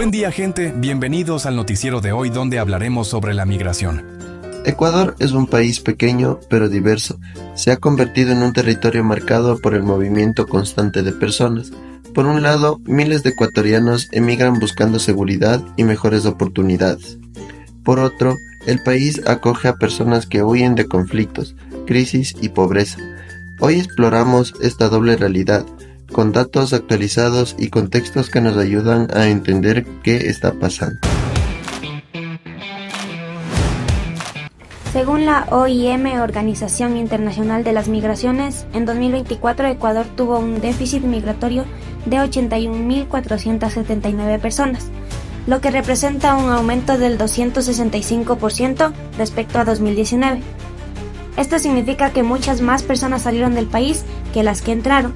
Buen día, gente. Bienvenidos al noticiero de hoy, donde hablaremos sobre la migración. Ecuador es un país pequeño pero diverso. Se ha convertido en un territorio marcado por el movimiento constante de personas. Por un lado, miles de ecuatorianos emigran buscando seguridad y mejores oportunidades. Por otro, el país acoge a personas que huyen de conflictos, crisis y pobreza. Hoy exploramos esta doble realidad, con datos actualizados y contextos que nos ayudan a entender qué está pasando. Según la OIM, Organización Internacional de las Migraciones, en 2024 Ecuador tuvo un déficit migratorio de 81.479 personas, lo que representa un aumento del 265% respecto a 2019. Esto significa que muchas más personas salieron del país que las que entraron.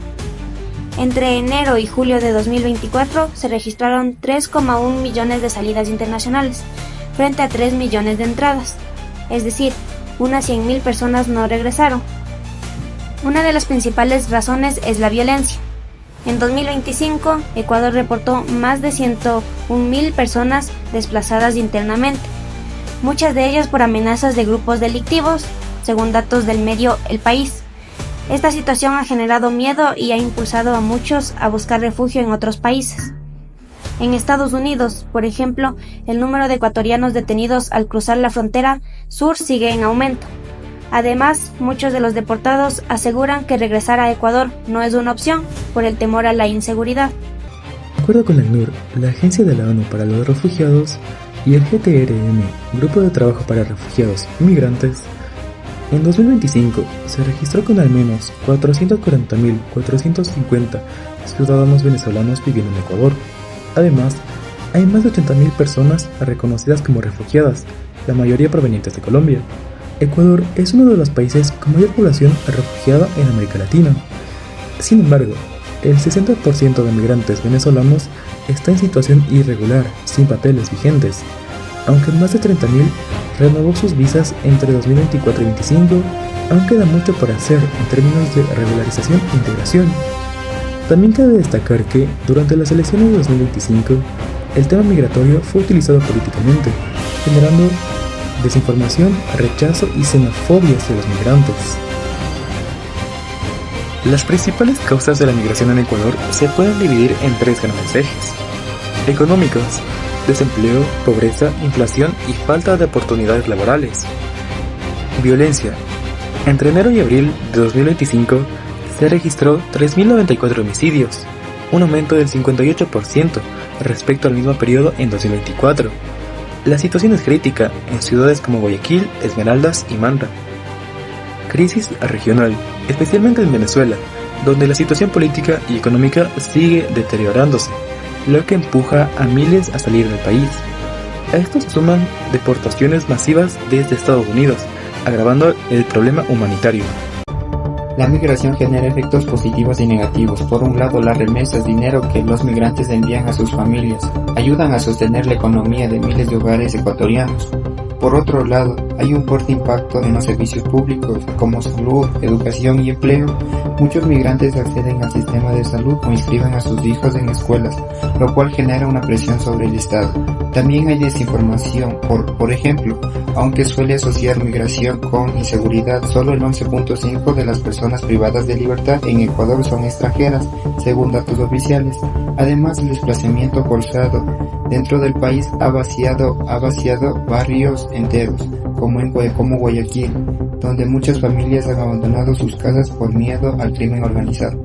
Entre enero y julio de 2024 se registraron 3,1 millones de salidas internacionales, frente a 3 millones de entradas. Es decir, unas 100.000 personas no regresaron. Una de las principales razones es la violencia. En 2025, Ecuador reportó más de 101.000 personas desplazadas internamente, muchas de ellas por amenazas de grupos delictivos, según datos del medio El País. Esta situación ha generado miedo y ha impulsado a muchos a buscar refugio en otros países. En Estados Unidos, por ejemplo, el número de ecuatorianos detenidos al cruzar la frontera sur sigue en aumento. Además, muchos de los deportados aseguran que regresar a Ecuador no es una opción por el temor a la inseguridad. De acuerdo con la ACNUR, la Agencia de la ONU para los Refugiados, y el GTRM, Grupo de Trabajo para Refugiados y Migrantes, en 2025 se registró con al menos 440.450 ciudadanos venezolanos viviendo en Ecuador. Además, hay más de 80.000 personas reconocidas como refugiadas, la mayoría provenientes de Colombia. Ecuador es uno de los países con mayor población refugiada en América Latina. Sin embargo, el 60% de migrantes venezolanos está en situación irregular, sin papeles vigentes, aunque más de 30.000 renovó sus visas entre 2024 y 2025, aún queda mucho por hacer en términos de regularización e integración. También cabe destacar que, durante las elecciones de 2025, el tema migratorio fue utilizado políticamente, generando desinformación, rechazo y xenofobia hacia los migrantes. Las principales causas de la migración en Ecuador se pueden dividir en tres grandes ejes: económicos, desempleo, pobreza, inflación y falta de oportunidades laborales. Violencia. Entre enero y abril de 2025, se registró 3.094 homicidios, un aumento del 58% respecto al mismo periodo en 2024. La situación es crítica en ciudades como Guayaquil, Esmeraldas y Manta. Crisis regional, especialmente en Venezuela, donde la situación política y económica sigue deteriorándose, lo que empuja a miles a salir del país. A esto se suman deportaciones masivas desde Estados Unidos, agravando el problema humanitario. La migración genera efectos positivos y negativos. Por un lado, las remesas, dinero que los migrantes envían a sus familias, ayudan a sostener la economía de miles de hogares ecuatorianos. Por otro lado, hay un fuerte impacto en los servicios públicos como salud, educación y empleo. Muchos migrantes acceden al sistema de salud o inscriben a sus hijos en escuelas, lo cual genera una presión sobre el Estado. También hay desinformación, por ejemplo, aunque suele asociar migración con inseguridad, solo el 11.5% de las personas privadas de libertad en Ecuador son extranjeras, según datos oficiales. Además, el desplazamiento forzado dentro del país ha vaciado barrios enteros, como Guayaquil, donde muchas familias han abandonado sus casas por miedo al crimen organizado.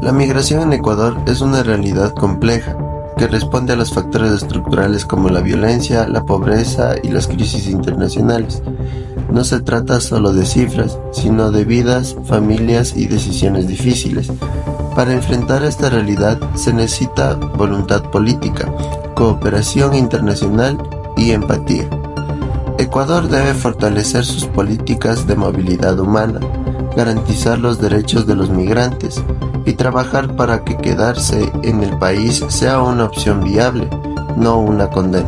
La migración en Ecuador es una realidad compleja, que responde a los factores estructurales como la violencia, la pobreza y las crisis internacionales. No se trata solo de cifras, sino de vidas, familias y decisiones difíciles. Para enfrentar esta realidad se necesita voluntad política, cooperación internacional y empatía. Ecuador debe fortalecer sus políticas de movilidad humana, garantizar los derechos de los migrantes y trabajar para que quedarse en el país sea una opción viable, no una condena.